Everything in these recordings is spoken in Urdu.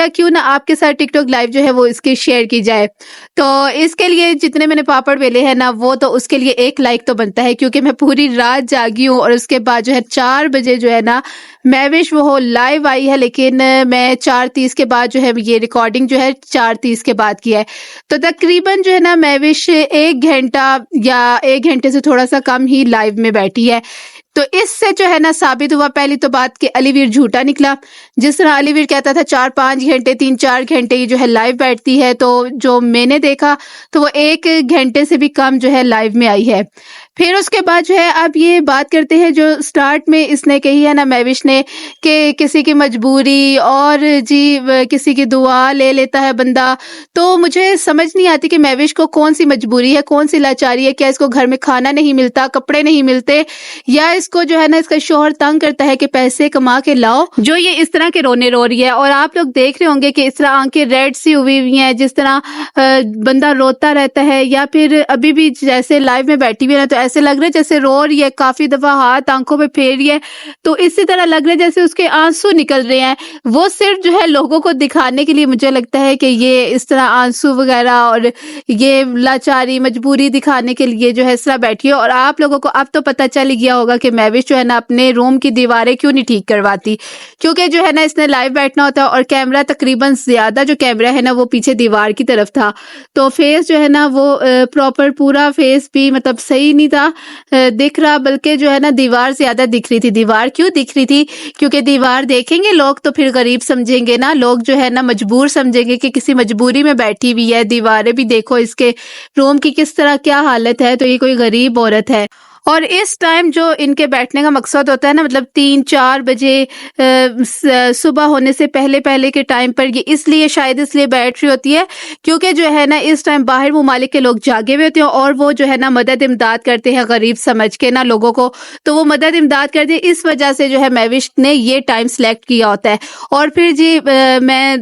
کیوں نہ آپ کے ساتھ ٹک ٹاک لائیو جو ہے وہ اس کی شیئر کی جائے. تو اس کے لیے جتنے میں نے پاپڑ بیلے ہیں نا وہ تو اس کے لیے 1 لائک تو بنتا ہے، کیونکہ میں پوری رات جاگی ہوں. اور اس کے بعد جو ہے 4 بجے جو ہے نا مہوش وہ لائیو آئی ہے، لیکن میں 4:30 کے بعد جو ہے یہ ریکارڈنگ جو ہے 4:30 کے بعد کیا ہے. تو تقریباً جو ہے نا مہوش 1 گھنٹہ یا 1 گھنٹے سے تھوڑا سا کم ہی لائیو میں بیٹھی ہے. تو اس سے جو ہے نا ثابت ہوا پہلی تو بات کہ علی ویر جھوٹا نکلا. جس طرح علی ویر کہتا تھا 4-5 گھنٹے 3-4 گھنٹے یہ جو ہے لائیو بیٹھتی ہے، تو جو میں نے دیکھا تو وہ 1 گھنٹے سے بھی کم جو ہے لائیو میں آئی ہے. پھر اس کے بعد جو ہے اب یہ بات کرتے ہیں جو سٹارٹ میں اس نے کہی ہے نا مہوش نے کہ کسی کی مجبوری اور جی کسی کی دعا لے لیتا ہے بندہ. تو مجھے سمجھ نہیں آتی کہ مہوش کو کون سی مجبوری ہے، کون سی لاچاری ہے. کیا اس کو گھر میں کھانا نہیں ملتا، کپڑے نہیں ملتے، یا اس کو جو ہے نا اس کا شوہر تنگ کرتا ہے کہ پیسے کما کے لاؤ جو یہ اس طرح کے رونے رو رہی ہے. اور آپ لوگ دیکھ رہے ہوں گے کہ اس طرح آنکھیں ریڈ سی ہوئی ہیں، جس طرح بندہ روتا رہتا ہے، یا پھر ابھی بھی جیسے لائیو میں بیٹھی ہوئی ہے نا تو ایسے لگ رہا ہے جیسے رو رہی ہے، کافی دفعہ ہاتھ آنکھوں پہ پھیر رہی ہے. تو اسی طرح لگ رہا ہے جیسے اس کے آنسو نکل رہے ہیں. وہ صرف جو ہے لوگوں کو دکھانے کے لیے مجھے لگتا ہے کہ یہ اس طرح آنسو وغیرہ اور یہ لاچاری مجبوری دکھانے کے لیے جو ہے اس طرح بیٹھی ہے. اور آپ لوگوں کو اب تو پتہ چل گیا ہوگا کہ مہوش جو ہے نا اپنے روم کی دیواریں کیوں نہیں ٹھیک کرواتی، کیونکہ جو ہے نا اس نے لائیو بیٹھنا ہوتا ہے اور کیمرہ تقریباً زیادہ جو کیمرہ ہے نا وہ پیچھے دیوار کی طرف تھا. تو فیس جو ہے نا وہ پراپر پورا فیس بھی مطلب صحیح نہیں تھا دکھ رہا، بلکہ جو ہے نا دیوار زیادہ دکھ رہی تھی. دیوار کیوں دکھ رہی تھی؟ کیونکہ دیوار دیکھیں گے لوگ تو پھر غریب سمجھیں گے نا، لوگ جو ہے نا مجبور سمجھیں گے کہ کسی مجبوری میں بیٹھی ہوئی ہے. دیواریں بھی دیکھو اس کے روم کی کس طرح کیا حالت ہے، تو یہ کوئی غریب عورت ہے. اور اس ٹائم جو ان کے بیٹھنے کا مقصد ہوتا ہے نا مطلب 3-4 بجے صبح ہونے سے پہلے پہلے کے ٹائم پر، یہ اس لیے شاید اس لیے بیٹھ رہی ہوتی ہے کیونکہ جو ہے نا اس ٹائم باہر ممالک کے لوگ جاگے ہوئے ہوتے ہیں اور وہ جو ہے نا مدد امداد کرتے ہیں غریب سمجھ کے نا لوگوں کو. تو وہ مدد امداد کرتے ہیں، اس وجہ سے جو ہے مہوش نے یہ ٹائم سلیکٹ کیا ہوتا ہے. اور پھر جی میں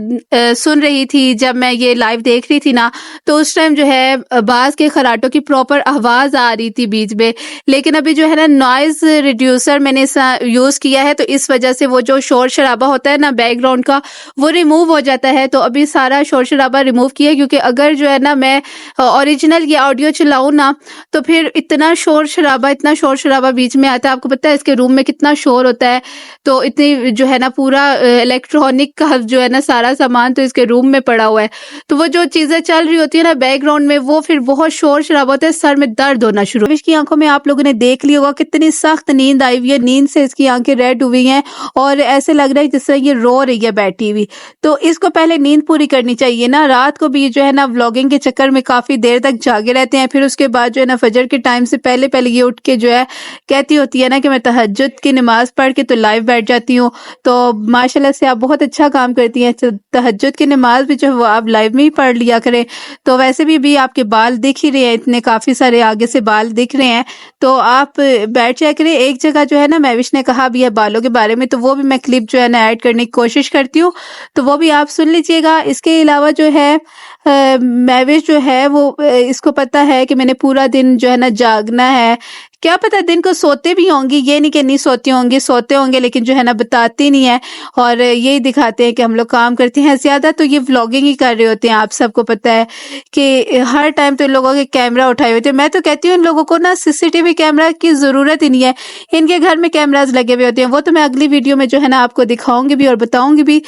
سن رہی تھی جب میں یہ لائیو دیکھ رہی تھی نا تو اس ٹائم جو ہے باز کے خراٹوں کی پراپر آواز آ رہی تھی بیچ میں، لیکن ابھی جو ہے نا نوائز ریڈیوسر میں نے یوز کیا ہے تو اس وجہ سے وہ جو شور شرابہ ہوتا ہے نا بیک گراؤنڈ کا وہ ریموو ہو جاتا ہے. تو ابھی سارا شور شرابہ ریموو کیا، کیونکہ اگر جو ہے نا میں اوریجنل یہ آڈیو چلاؤں نا تو پھر اتنا شور شرابہ بیچ میں آتا ہے. آپ کو پتہ ہے اس کے روم میں کتنا شور ہوتا ہے، تو اتنی جو ہے نا پورا الیکٹرانک کا جو ہے نا سارا سامان تو اس کے روم میں پڑا ہوا ہے. تو وہ جو چیزیں چل رہی ہوتی ہے نا بیک گراؤنڈ میں وہ پھر بہت شور شرابہ ہوتا ہے، سر میں درد ہونا شروع. اس کی آنکھوں میں آپ لوگوں نے دیکھ لی ہوگا کتنی سخت نیند آئی ہوئی ہے، نیند سے اس کی آنکھیں ریڈ ہوئی ہیں اور ایسے لگ رہا ہے جس طرح یہ رو رہی ہے بیٹھی ہوئی. تو اس کو پہلے نیند پوری کرنی چاہیے نا. رات کو بھی جو ہے نا ولاگنگ کے چکر میں کافی دیر تک جاگے رہتے ہیں، پھر اس کے بعد جو ہے نا فجر کے ٹائم سے پہلے پہلے یہ اٹھ کے جو ہے کہتی ہوتی ہے نا کہ میں تہجد کی نماز پڑھ کے تو لائیو بیٹھ جاتی ہوں. تو ماشاءاللہ سے آپ بہت اچھا کام کرتی ہیں. تہجد کی نماز بھی جو ہے وہ آپ لائیو میں ہی پڑھ لیا کریں. تو ویسے بھی آپ کے بال دکھ ہی رہے ہیں، اتنے کافی سارے آگے سے بال دکھ رہے ہیں، تو آپ بیٹھ جایا کریں. ایک جگہ جو ہے نا مہوش نے کہا بھی ہے بالوں کے بارے میں، تو وہ بھی میں کلپ جو ہے نا ایڈ کرنے کی کوشش کرتی ہوں، تو وہ بھی آپ سن لیجئے گا. اس کے علاوہ جو ہے مہوش جو ہے وہ اس کو پتہ ہے کہ میں نے پورا دن جو ہے نا جاگنا ہے. کیا پتہ دن کو سوتے بھی ہوں گی، یہ نہیں کہ نہیں سوتی ہوں گی، سوتے ہوں گے، لیکن جو ہے نا بتاتی نہیں ہے اور یہی دکھاتے ہیں کہ ہم لوگ کام کرتے ہیں. زیادہ تو یہ ولاگنگ ہی کر رہے ہوتے ہیں. آپ سب کو پتہ ہے کہ ہر ٹائم تو ان لوگوں کے کیمرہ اٹھائے ہوتے ہیں. میں تو کہتی ہوں ان لوگوں کو نا CCTV کیمرہ کی ضرورت ہی نہیں ہے، ان کے گھر میں کیمراز لگے ہوئے ہوتے ہیں. وہ تو میں اگلی ویڈیو میں جو ہے نا آپ کو دکھاؤں گی بھی اور بتاؤں گی بھی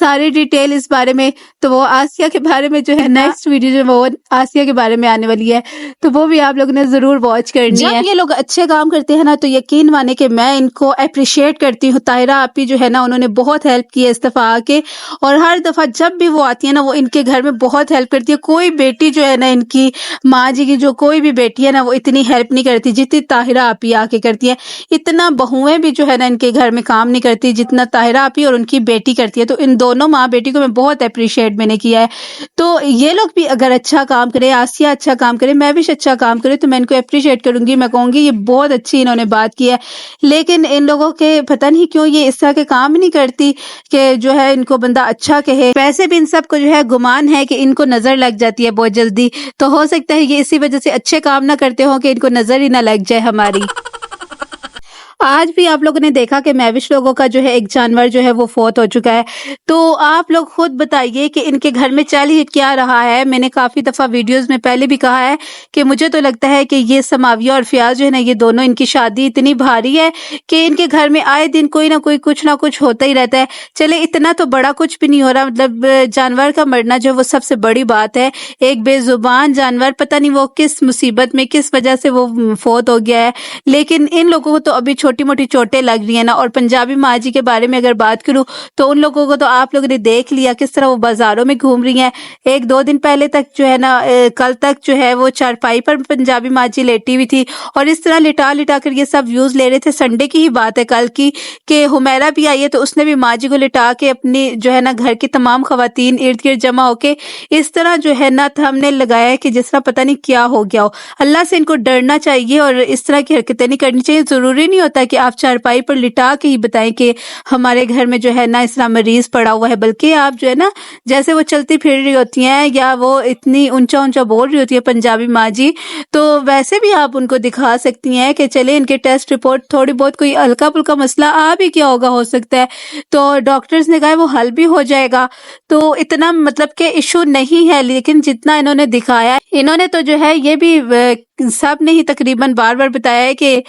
ساری ڈیٹیل اس بارے میں. تو وہ آسیہ کے بارے میں جو ہے نیکسٹ ویڈیو جو وہ آسیہ کے بارے میں آنے والی ہے، تو وہ بھی آپ لوگوں نے ضرور واچ کرنی ہے. جب یہ لوگ اچھے کام کرتے ہیں نا تو یقین مانے کہ میں ان کو اپریشیٹ کرتی ہوں. طاہرہ آپی جو ہے نا انہوں نے بہت ہیلپ کی ہے اس دفعہ آ کے، اور ہر دفعہ جب بھی وہ آتی ہے نا وہ ان کے گھر میں بہت ہیلپ کرتی ہے. کوئی بیٹی جو ہے نا ان کی ماں جی کی جو کوئی بھی بیٹی ہے نا وہ اتنی ہیلپ نہیں کرتی جتنی طاہرہ آپی آ کے کرتی ہے. اتنا بہویں بھی جو ہے نا ان کے گھر میں کام نہیں کرتی جتنا طاہرہ آپی اور ان کی بیٹی کرتی ہے. تو ان دونوں ماں بیٹی کو میں بہت اپریشیٹ میں نے کیا ہے. تو یہ لوگ بھی اگر اچھا کام کرے، آسیہ اچھا کام کرے، میں بھی اچھا کام کرے، تو میں ان کو اپریشیٹ کروں گی. میں کہوں گی یہ بہت اچھی انہوں نے بات کی ہے. لیکن ان لوگوں کے پتہ نہیں کیوں یہ اس طرح کے کام نہیں کرتی کہ جو ہے ان کو بندہ اچھا کہے. ویسے بھی ان سب کو جو ہے گمان ہے کہ ان کو نظر لگ جاتی ہے بہت جلدی، تو ہو سکتا ہے یہ اسی وجہ سے اچھے کام نہ کرتے ہوں کہ ان کو نظر ہی نہ لگ جائے ہماری. آج بھی آپ لوگوں نے دیکھا کہ مہوش لوگوں کا جو ہے ایک جانور جو ہے وہ فوت ہو چکا ہے. تو آپ لوگ خود بتائیے کہ ان کے گھر میں چل ہی کیا رہا ہے. میں نے کافی دفعہ ویڈیوز میں پہلے بھی کہا ہے کہ مجھے تو لگتا ہے کہ یہ سماویہ اور فیاض جو ہے نا، یہ دونوں، ان کی شادی اتنی بھاری ہے کہ ان کے گھر میں آئے دن کوئی نہ کوئی کچھ نہ کچھ ہوتا ہی رہتا ہے. چلے اتنا تو بڑا کچھ بھی نہیں ہو رہا، مطلب جانور کا مرنا جو ہے وہ سب سے بڑی بات ہے. ایک بے زبان جانور، پتہ نہیں وہ کس مصیبت میں کس وجہ سے وہ فوت ہو گیا ہے. لیکن ان لوگوں کو تو ابھی چھوٹی موٹی چوٹیں لگ رہی ہیں نا. اور پنجابی ماں جی کے بارے میں اگر بات کروں تو ان لوگوں کو تو آپ لوگوں نے دیکھ لیا کس طرح وہ بازاروں میں گھوم رہی ہیں. ایک دو دن پہلے تک جو ہے نا، کل تک جو ہے وہ چارپائی پر پنجابی ماں جی لیٹی ہوئی تھی اور اس طرح لٹا لٹا کر یہ سب ویوز لے رہے تھے. سنڈے کی ہی بات ہے کل کی، کہ حمیرہ بھی آئی ہے تو اس نے بھی ماں جی کو لٹا کے اپنی جو ہے نا گھر کی تمام خواتین ارد گرد جمع ہو کے اس طرح جو ہے نا ہم نے لگایا ہے کہ جس طرح پتہ نہیں کیا ہو گیا ہو. اللہ سے ان کو ڈرنا چاہیے اور اس طرح کی حرکتیں نہیں کرنی چاہیے. ضروری نہیں ہوتا کہ آپ چارپائی پر لٹا کے ہی بتائیں کہ ہمارے گھر میں جو ہے نا اس طرح مریض پڑا ہوا ہے، بلکہ آپ جو ہے نا جیسے وہ چلتی پھر رہی ہوتی ہیں یا وہ اتنی اونچا اونچا بول رہی ہوتی ہے پنجابی ماں جی، تو ویسے بھی آپ ان کو دکھا سکتی ہیں کہ چلے ان کے ٹیسٹ رپورٹ تھوڑی بہت کوئی ہلکا پھلکا مسئلہ آ بھی کیا ہوگا، ہو سکتا ہے تو ڈاکٹرز نے کہا وہ حل بھی ہو جائے گا. تو اتنا مطلب کہ ایشو نہیں ہے. لیکن جتنا انہوں نے دکھایا، انہوں نے تو جو ہے یہ بھی سب نے ہی تقریباً بار بار بتایا ہے کہ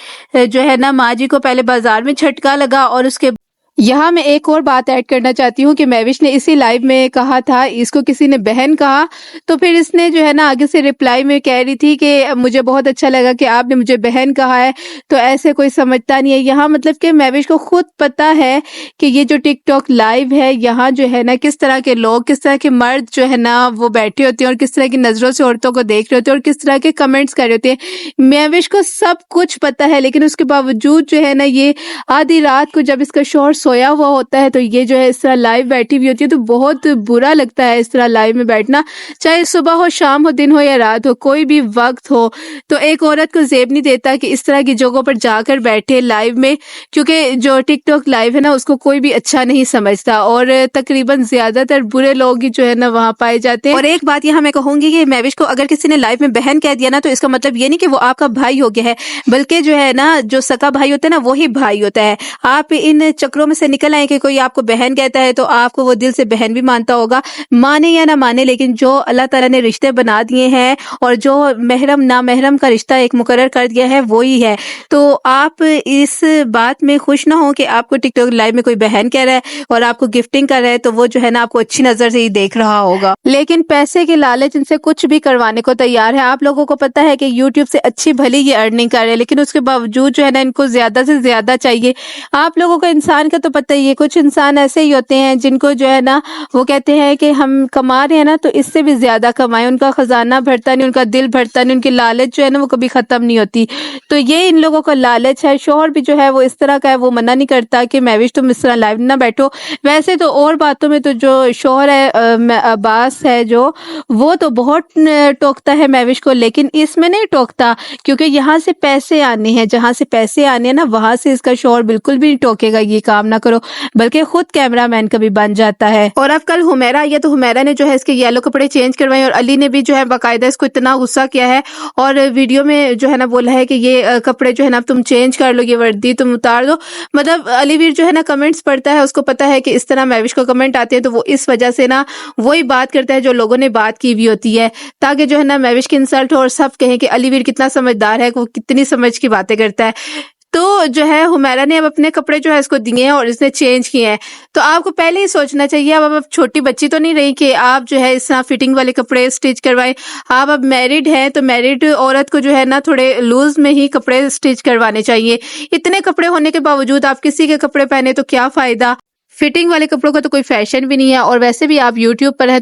جو ہے نا ماں جی کو پہلے بازار میں جھٹکا لگا. اور اس کے یہاں میں ایک اور بات ایڈ کرنا چاہتی ہوں کہ مہوش نے اسی لائیو میں کہا تھا، اس کو کسی نے بہن کہا تو پھر اس نے جو ہے نا آگے سے رپلائی میں کہہ رہی تھی کہ مجھے بہت اچھا لگا کہ آپ نے مجھے بہن کہا ہے، تو ایسے کوئی سمجھتا نہیں ہے. یہاں مطلب کہ مہوش کو خود پتا ہے کہ یہ جو ٹک ٹاک لائیو ہے یہاں جو ہے نا کس طرح کے لوگ، کس طرح کے مرد جو ہے نا وہ بیٹھے ہوتے ہیں اور کس طرح کی نظروں سے عورتوں کو دیکھ رہے ہوتے ہیں اور کس طرح کے کمنٹس کر رہے ہوتے ہیں. مہوش کو سب کچھ پتا ہے، لیکن اس کے باوجود جو ہے نا یہ آدھی رات کو جب اس کا شوہر سویا ہوا ہوتا ہے تو یہ جو ہے اس طرح لائیو بیٹھی ہوئی ہوتی ہے. تو بہت برا لگتا ہے اس طرح لائیو میں بیٹھنا، چاہے صبح ہو، شام ہو، دن ہو یا رات ہو، کوئی بھی وقت ہو. تو ایک عورت کو زیب نہیں دیتا کہ اس طرح کی جگہوں پر جا کر بیٹھے لائیو میں، کیونکہ جو ٹک ٹاک لائیو ہے نا اس کو کوئی بھی اچھا نہیں سمجھتا اور تقریباً زیادہ تر برے لوگ ہی جو ہے نا وہاں پائے جاتے ہیں. اور ایک بات یہاں میں کہوں گی کہ مہوش کو اگر کسی نے لائیو میں بہن کہہ دیا نا تو اس کا مطلب یہ نہیں کہ وہ آپ کا بھائی ہو گیا ہے، بلکہ جو ہے نا جو سکا بھائی ہوتا ہے نا وہی بھائی ہوتا ہے. آپ ان چکروں میں سے نکل آئیں کہ کوئی آپ کو بہن کہتا ہے تو آپ کو وہ دل سے بہن بھی مانتا ہوگا، مانے یا نہ مانے، لیکن جو اللہ تعالیٰ نے رشتے بنا دیے ہیں اور جو محرم نامحرم کا رشتہ ایک مقرر کر دیا ہے وہی ہے. تو آپ اس بات میں خوش نہ ہوں کہ آپ کو ٹک ٹاک لائیو میں کوئی بہن کہہ رہا ہے اور آپ کو گفٹنگ کر رہا ہے تو وہ جو ہے نا آپ کو اچھی نظر سے ہی دیکھ رہا ہوگا، لیکن پیسے کے لالچ ان سے کچھ بھی کروانے کو تیار ہے. آپ لوگوں کو پتا ہے کہ یوٹیوب سے اچھی بھلی یہ ارننگ کر رہے ہیں، لیکن اس کے باوجود جو ہے نا ان کو زیادہ سے زیادہ چاہیے. آپ لوگوں کو انسان کا تو پتہ ہی ہے، کچھ انسان ایسے ہی ہوتے ہیں جن کو جو ہے نا وہ کہتے ہیں کہ ہم کما رہے ہیں نا تو اس سے بھی زیادہ کمائیں. ان کا خزانہ بھرتا نہیں، ان کا دل بھرتا نہیں، ان کی لالچ جو ہے نا وہ کبھی ختم نہیں ہوتی. تو یہ ان لوگوں کا لالچ ہے. شوہر بھی جو ہے وہ اس طرح کا ہے، وہ منع نہیں کرتا کہ مہوش تم اس طرح لائیو نہ بیٹھو. ویسے تو اور باتوں میں تو جو شوہر ہے عباس ہے جو، وہ تو بہت ٹوکتا ہے مہوش کو، لیکن اس میں نہیں ٹوکتا کیونکہ یہاں سے پیسے آنے ہیں. جہاں سے پیسے آنے ہیں نا وہاں سے اس کا شوہر بالکل بھی نہیں ٹوکے گا یہ کام نہ کرو، بلکہ خود کیمرہ مین کبھی بن جاتا ہے. اور اب کل حمیرہ آئی ہے تو حمیرہ نے جو ہے اس کے یلو کپڑے چینج کروائے اور علی نے بھی جو ہے باقاعدہ اس کو اتنا غصہ کیا ہے اور ویڈیو میں جو ہے نا بولا ہے کہ یہ کپڑے جو ہے نا تم چینج کر لو، یہ وردی تم اتار دو. مطلب علی ویر جو ہے نا کمنٹس پڑھتا ہے، اس کو پتا ہے کہ اس طرح مہوش کو کمنٹ آتے ہیں تو وہ اس وجہ سے نا وہی بات کرتا ہے جو لوگوں نے بات کی ہوئی ہوتی ہے، تاکہ جو ہے نا مہوش کی انسلٹ ہو اور سب کہیں کہ علی ویر کتنا سمجھدار ہے، وہ کتنی سمجھ کی باتیں کرتا ہے. تو جو ہے حمیرہ نے اب اپنے کپڑے جو ہے اس کو دیے ہیں اور اس نے چینج کیے ہیں. تو آپ کو پہلے ہی سوچنا چاہیے، اب چھوٹی بچی تو نہیں رہی کہ آپ جو ہے اس طرح فٹنگ والے کپڑے سٹچ کروائیں. آپ اب میرڈ ہیں تو میرڈ عورت کو جو ہے نا تھوڑے لوز میں ہی کپڑے سٹچ کروانے چاہیے. اتنے کپڑے ہونے کے باوجود آپ کسی کے کپڑے پہنے تو کیا فائدہ. فٹنگ والے کپڑوں کا تو کوئی فیشن بھی نہیں ہے، اور ویسے بھی آپ یوٹیوب پر ہے تو